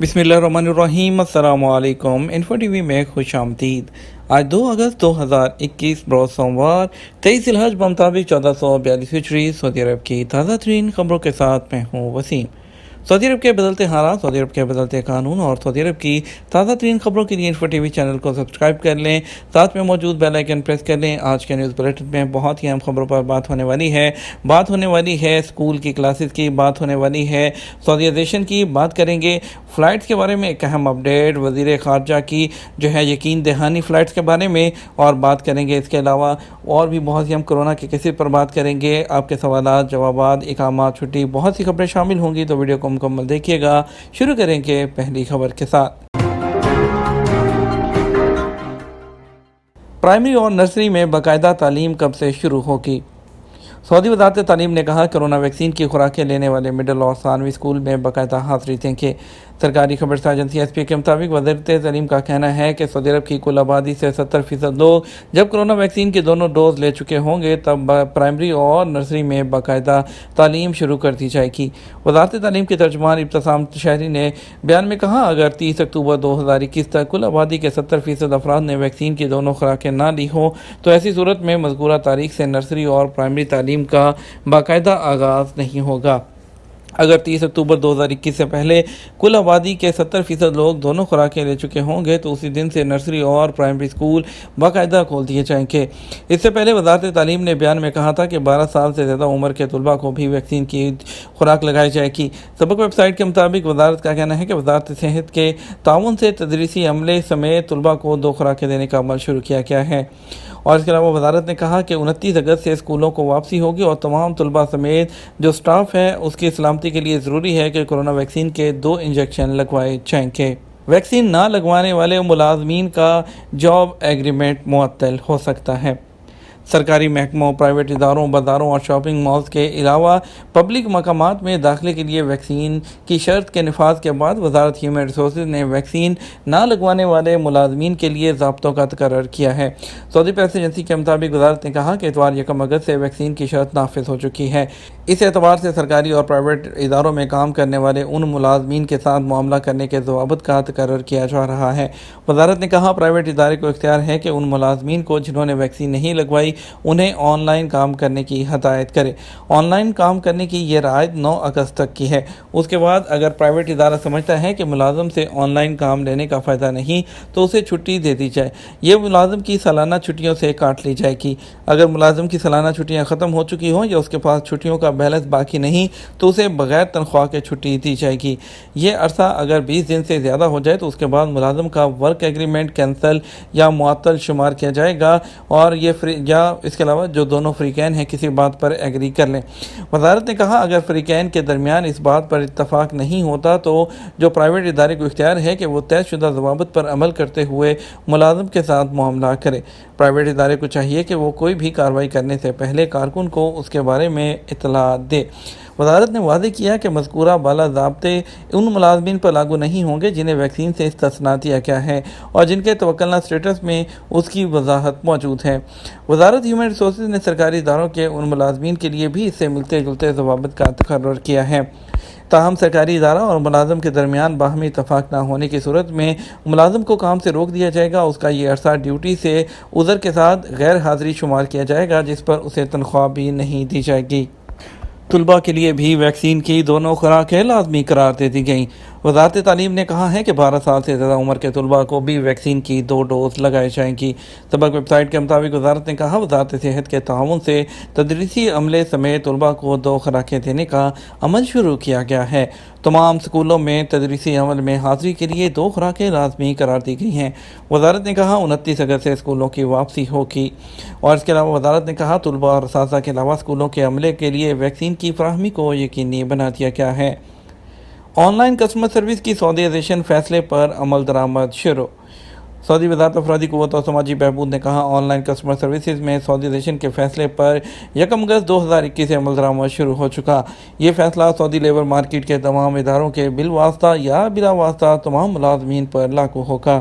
بسم اللہ الرحمن الرحیم۔ السلام علیکم۔ انفو ٹی وی میں خوش آمدید۔ آج 2 اگست 2021 بروز سوموار 23 ذی الحج بمطابق 1442 ہجری سعودی عرب کی تازہ ترین خبروں کے ساتھ میں ہوں وسیم۔ سعودی عرب کے بدلتے حالات، سعودی عرب کے بدلتے قانون اور سعودی عرب کی تازہ ترین خبروں کے لیے انفو ٹی وی چینل کو سبسکرائب کر لیں، ساتھ میں موجود بیل آئیکن پریس کر لیں۔ آج کے نیوز بلیٹن میں بہت ہی اہم خبروں پر بات ہونے والی ہے اسکول کی کلاسز کی، بات ہونے والی ہے سعودیائزیشن کی، بات کریں گے فلائٹس کے بارے میں ایک اہم اپڈیٹ، وزیر خارجہ کی جو ہے یقین دہانی فلائٹس کے بارے میں، اور بات کریں گے اس کے علاوہ اور بھی بہت سی ہم کورونا کے کیسز پر بات کریں گے۔ آپ کے سوالات، جوابات، اقامات، چھٹی، بہت سی خبریں شامل ہوں گی، تو ویڈیو کو مکمل دیکھیے گا۔ شروع کریں گے پہلی خبر کے ساتھ۔ پرائمری اور نرسری میں باقاعدہ تعلیم کب سے شروع ہوگی؟ سعودی وزارت تعلیم نے کہا کورونا ویکسین کی خوراکیں لینے والے مڈل اور ثانوی اسکول میں باقاعدہ حاضری دیں گے۔ سرکاری خبرساز ایجنسی ایس پی کے مطابق وزارت تعلیم کا کہنا ہے کہ سعودی عرب کی کل آبادی سے 70% لوگ جب کورونا ویکسین کے دونوں ڈوز لے چکے ہوں گے تب پرائمری اور نرسری میں باقاعدہ تعلیم شروع کر دی جائے گی۔ وزارت تعلیم کے ترجمان ابتسام شہری نے بیان میں کہا اگر 30 اکتوبر 2021 تک کل آبادی کے 70% افراد نے ویکسین کی دونوں خوراکیں نہ لی ہوں تو ایسی صورت میں مذکورہ تاریخ سے نرسری اور پرائمری تعلیم کا باقاعدہ آغاز نہیں ہوگا۔ اگر 30 اکتوبر 2021 سے پہلے کل آبادی کے 70% لوگ دونوں خوراکیں لے چکے ہوں گے تو اسی دن سے نرسری اور پرائمری اسکول باقاعدہ کھول دیے جائیں گے۔ اس سے پہلے وزارت تعلیم نے بیان میں کہا تھا کہ 12 سال سے زیادہ عمر کے طلباء کو بھی ویکسین کی خوراک لگائی جائے گی۔ سبق ویب سائٹ کے مطابق وزارت کا کہنا ہے کہ وزارت صحت کے تعاون سے تدریسی عملے سمیت طلباء کو 2 خوراکیں دینے کا عمل شروع کیا گیا ہے۔ اور اس کے علاوہ وزارت نے کہا کہ 29 اگست سے اسکولوں کو واپسی ہوگی اور تمام طلباء سمیت جو سٹاف ہے اس کی سلامتی کے لیے ضروری ہے کہ کورونا ویکسین کے 2 انجیکشن لگوائے جائیں گے۔ ویکسین نہ لگوانے والے ملازمین کا جاب ایگریمنٹ معطل ہو سکتا ہے۔ سرکاری محکموں، پرائیویٹ اداروں، بازاروں اور شاپنگ مالز کے علاوہ پبلک مقامات میں داخلے کے لیے ویکسین کی شرط کے نفاذ کے بعد وزارت ہیومن ریسورسز نے ویکسین نہ لگوانے والے ملازمین کے لیے ضابطوں کا تقرر کیا ہے۔ سعودی پریس ایجنسی کے مطابق وزارت نے کہا کہ اتوار 1 اگست سے ویکسین کی شرط نافذ ہو چکی ہے۔ اس اعتبار سے سرکاری اور پرائیویٹ اداروں میں کام کرنے والے ان ملازمین کے ساتھ معاملہ کرنے کے ضوابط کا تقرر کیا جا رہا ہے۔ وزارت نے کہا پرائیویٹ ادارے کو اختیار ہے کہ ان ملازمین کو جنہوں نے ویکسین نہیں لگوائی انہیں آن لائن کام کرنے کی ہدایت کرے۔ آن لائن کام کرنے کی یہ رعایت 9 اگست تک کی ہے۔ اس کے بعد اگر پرائیویٹ ادارہ سمجھتا ہے کہ ملازم سے آن لائن کام لینے کا فائدہ نہیں تو اسے چھٹی دے دی جائے۔ یہ ملازم کی سالانہ چھٹیوں سے کاٹ لی جائے گی۔ اگر ملازم کی سالانہ چھٹیاں ختم ہو چکی ہوں یا اس کے پاس چھٹیوں کا بیلنس باقی نہیں تو اسے بغیر تنخواہ کے چھٹی دی جائے گی۔ یہ عرصہ اگر 20 دن سے زیادہ ہو جائے تو اس کے بعد ملازم کا ورک ایگریمنٹ کینسل یا معطل شمار کیا جائے گا، اور اس کے علاوہ جو دونوں فریقین ہیں کسی بات پر ایگری کر لیں۔ وزارت نے کہا اگر فریقین کے درمیان اس بات پر اتفاق نہیں ہوتا تو جو پرائیویٹ ادارے کو اختیار ہے کہ وہ طے شدہ ضوابط پر عمل کرتے ہوئے ملازم کے ساتھ معاملہ کرے۔ پرائیویٹ ادارے کو چاہیے کہ وہ کوئی بھی کارروائی کرنے سے پہلے کارکن کو اس کے بارے میں اطلاع دے۔ وزارت نے واضح کیا کہ مذکورہ بالا ضابطے ان ملازمین پر لاگو نہیں ہوں گے جنہیں ویکسین سے استثناء دیا گیا ہے اور جن کے توکلنا اسٹیٹس میں اس کی وضاحت موجود ہے۔ وزارت ہیومن ریسورسز نے سرکاری اداروں کے ان ملازمین کے لیے بھی اس سے ملتے جلتے ضوابط کا تقرر کیا ہے۔ تاہم سرکاری ادارہ اور ملازم کے درمیان باہمی اتفاق نہ ہونے کی صورت میں ملازم کو کام سے روک دیا جائے گا۔ اس کا یہ عرصہ ڈیوٹی سے عذر کے ساتھ غیر حاضری شمار کیا جائے گا جس پر اسے تنخواہ بھی نہیں دی جائے گی۔ طلباء کے لیے بھی ویکسین کی دونوں خوراکیں لازمی قرار دے دی گئیں۔ وزارت تعلیم نے کہا ہے کہ 12 سال سے زیادہ عمر کے طلباء کو بھی ویکسین کی 2 ڈوز لگائی جائیں گی۔ سبق ویب سائٹ کے مطابق وزارت نے کہا وزارت صحت کے تعاون سے تدریسی عملے سمیت طلباء کو 2 خوراکیں دینے کا عمل شروع کیا گیا ہے۔ تمام اسکولوں میں تدریسی عمل میں حاضری کے لیے 2 خوراکیں لازمی قرار دی گئی ہیں۔ وزارت نے کہا 29 اگست سے اسکولوں کی واپسی ہوگی، اور اس کے علاوہ وزارت نے کہا طلباء اور اساتذہ کے علاوہ اسکولوں کے عملے کے لیے ویکسین کی فراہمی کو یقینی بنا دیا گیا ہے۔ آن لائن کسٹمر سروس کی سعودیائزیشن فیصلے پر عمل درآمد شروع۔ سعودی وزارت افرادی قوت اور سماجی بہبود نے کہا آن لائن کسٹمر سروسز میں سعودیائزیشن کے فیصلے پر 1 اگست 2021 سے عمل درآمد شروع ہو چکا۔ یہ فیصلہ سعودی لیبر مارکیٹ کے تمام اداروں کے بالواسطہ یا بلا واسطہ تمام ملازمین پر لاگو ہوگا۔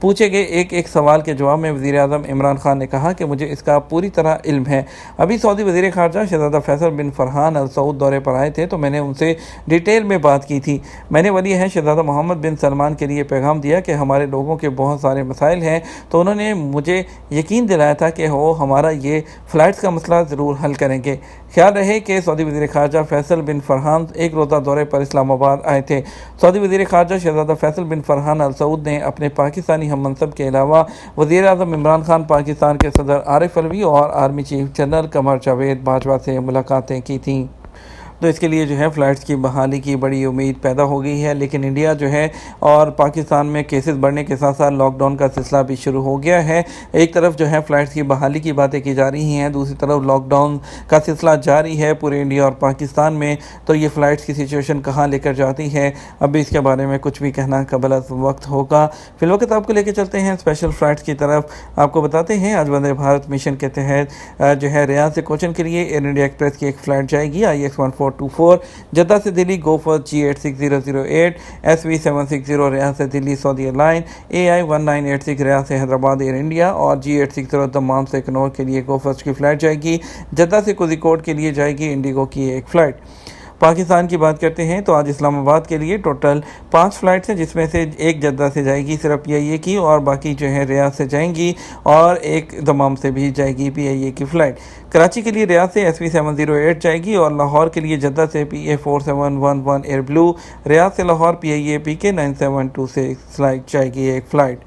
پوچھے گئے ایک سوال کے جواب میں وزیر اعظم عمران خان نے کہا کہ مجھے اس کا پوری طرح علم ہے۔ ابھی سعودی وزیر خارجہ شہزادہ فیصل بن فرحان ال سعود دورے پر آئے تھے تو میں نے ان سے ڈیٹیل میں بات کی تھی۔ میں نے ولی عہد شہزادہ محمد بن سلمان کے لیے پیغام دیا کہ ہمارے لوگوں کے بہت سارے مسائل ہیں، تو انہوں نے مجھے یقین دلایا تھا کہ وہ ہمارا یہ فلائٹس کا مسئلہ ضرور حل کریں گے۔ خیال رہے کہ سعودی وزیر خارجہ فیصل بن فرحان ایک روزہ دورے پر اسلام آباد آئے تھے۔ سعودی وزیر خارجہ شہزادہ فیصل بن فرحان ال سعود نے اپنے پاکستانی ہم منصب کے علاوہ وزیر اعظم عمران خان، پاکستان کے صدر عارف علوی اور army chief general Qamar Javed Bajwa سے ملاقاتیں کی تھیں۔ تو اس کے لیے جو ہے فلائٹس کی بحالی کی بڑی امید پیدا ہو گئی ہے، لیکن انڈیا جو ہے اور پاکستان میں کیسز بڑھنے کے ساتھ ساتھ لاک ڈاؤن کا سلسلہ بھی شروع ہو گیا ہے۔ ایک طرف جو ہے فلائٹس کی بحالی کی باتیں کی جا رہی ہیں، دوسری طرف لاک ڈاؤن کا سلسلہ جاری ہے پورے انڈیا اور پاکستان میں۔ تو یہ فلائٹس کی سچویشن کہاں لے کر جاتی ہے، اب بھی اس کے بارے میں کچھ بھی کہنا قبل از وقت ہوگا۔ فی الوقت آپ کو لے کے چلتے ہیں اسپیشل فلائٹس کی طرف۔ آپ کو بتاتے ہیں آج وندے بھارت مشن کے تحت جو ہے ریاض سے کوچن کے لیے ایئر انڈیا ایکسپریس کی ایک فلائٹ جائے گی IX1424 جدہ سے دلی گو فار G86008، SV760 ریاض سے دلی سعودی ایئر لائن، AI1986 ریاض سے حیدرآباد ایئر انڈیا اور G860 دمام سے کنور کے لیے گو فرسٹ کی فلائٹ جائے گی۔ جدہ سے کوزیکوڈ کے لیے جائے گی انڈیگو کی ایک فلائٹ۔ پاکستان کی بات کرتے ہیں تو آج اسلام آباد کے لیے ٹوٹل 5 فلائٹس ہیں، جس میں سے ایک جدہ سے جائے گی صرف PIA کی، اور باقی جو ہے ریاض سے جائیں گی اور ایک دمام سے بھی جائے گی PIA کی فلائٹ۔ کراچی کے لیے ریاض سے SV708 جائے گی اور لاہور کے لیے جدہ سے PA4711 ایئر بلو، ریاض سے لاہور PIA PK9726 سے فلائٹ جائے گی ایک فلائٹ۔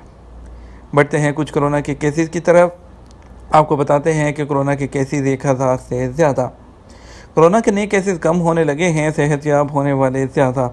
بڑھتے ہیں کچھ کورونا کے کیسز کی طرف۔ آپ کو بتاتے ہیں کہ کورونا کے کیسز 1000 سے زیادہ۔ کورونا کے نئے کیسز کم ہونے لگے ہیں، صحت یاب ہونے والے زیادہ۔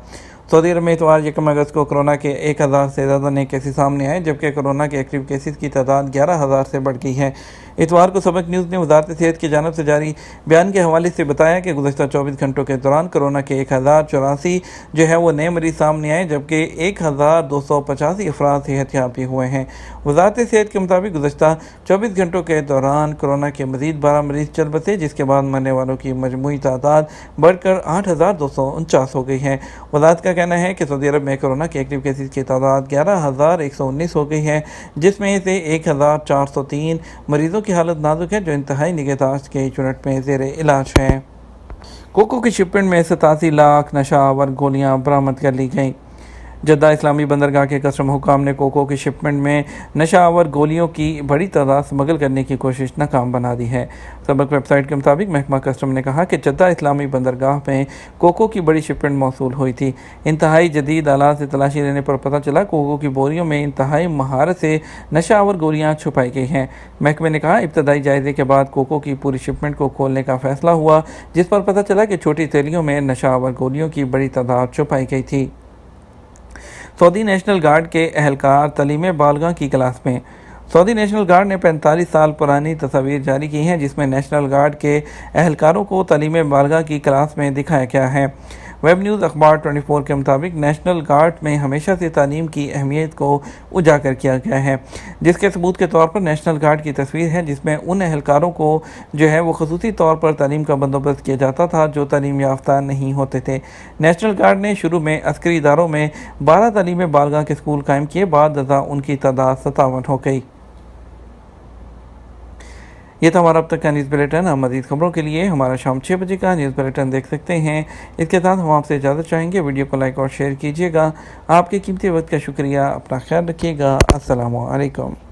سعودی عرب میں اتوار 1 اگست کو کورونا کے 1000 سے زیادہ نئے کیسز سامنے آئے، جبکہ کورونا کے ایکٹیو کیسز کی تعداد 11000 سے بڑھ گئی ہے۔ اتوار کو سبق نیوز نے وزارت صحت کی جانب سے جاری بیان کے حوالے سے بتایا کہ گزشتہ 24 گھنٹوں کے دوران کورونا کے 1084 جو ہے وہ نئے مریض سامنے آئے، جبکہ 1285 افراد صحت یاب بھی ہوئے ہیں۔ وزارت صحت کے مطابق گزشتہ 24 گھنٹوں کے دوران کورونا کے مزید 12 مریض چل بسے، جس کے بعد مرنے والوں کی مجموعی تعداد بڑھ کر 8249 ہو گئی ہے۔ وزارت کا کہنا ہے کہ سعودی عرب میں کورونا کے ایکٹیو کیسز کی تعداد 11119 ہو گئی ہے، جس میں سے 1403 مریضوں کی حالت نازک ہے جو انتہائی نگہداشت کے یونٹ میں زیر علاج ہیں۔ کوکو کی شپمنٹ میں 87 لاکھ نشہ آور گولیاں برآمد کر لی گئیں۔ جدہ اسلامی بندرگاہ کے کسٹم حکام نے کوکو کی شپمنٹ میں نشہ آور گولیوں کی بڑی تعداد اسمگل کرنے کی کوشش ناکام بنا دی ہے۔ سبق ویب سائٹ کے مطابق محکمہ کسٹم نے کہا کہ جدہ اسلامی بندرگاہ میں کوکو کی بڑی شپمنٹ موصول ہوئی تھی۔ انتہائی جدید آلات سے تلاشی لینے پر پتہ چلا کوکو کی بوریوں میں انتہائی مہارت سے نشہ آور گولیاں چھپائی گئی ہیں۔ محکمے نے کہا ابتدائی جائزے کے بعد کوکو کی پوری شپمنٹ کو کھولنے کا فیصلہ ہوا، جس پر پتہ چلا کہ چھوٹی تھیلیوں میں نشہ آور گولیوں کی بڑی تعداد چھپائی گئی تھی۔ سعودی نیشنل گارڈ کے اہلکار تعلیم بالغاں کی کلاس میں۔ سعودی نیشنل گارڈ نے 45 سال پرانی تصاویر جاری کی ہیں، جس میں نیشنل گارڈ کے اہلکاروں کو تعلیم بالغاں کی کلاس میں دکھایا گیا ہے۔ ویب نیوز اخبار 24 کے مطابق نیشنل گارڈ میں ہمیشہ سے تعلیم کی اہمیت کو اجاگر کیا گیا ہے، جس کے ثبوت کے طور پر نیشنل گارڈ کی تصویر ہے، جس میں ان اہلکاروں کو جو ہے وہ خصوصی طور پر تعلیم کا بندوبست کیا جاتا تھا جو تعلیم یافتہ نہیں ہوتے تھے۔ نیشنل گارڈ نے شروع میں عسکری اداروں میں 12 تعلیم بالغاں کے اسکول قائم کیے، بعد ازاں ان کی تعداد 57 ہو گئی۔ یہ تھا ہمارا اب تک کا نیوز بلیٹن۔ ہم مزید خبروں کے لیے ہمارا شام 6 بجے کا نیوز بلیٹن دیکھ سکتے ہیں۔ اس کے ساتھ ہم آپ سے اجازت چاہیں گے، ویڈیو کو لائک اور شیئر کیجیے گا۔ آپ کے قیمتی وقت کا شکریہ، اپنا خیال رکھیے گا۔ السلام علیکم۔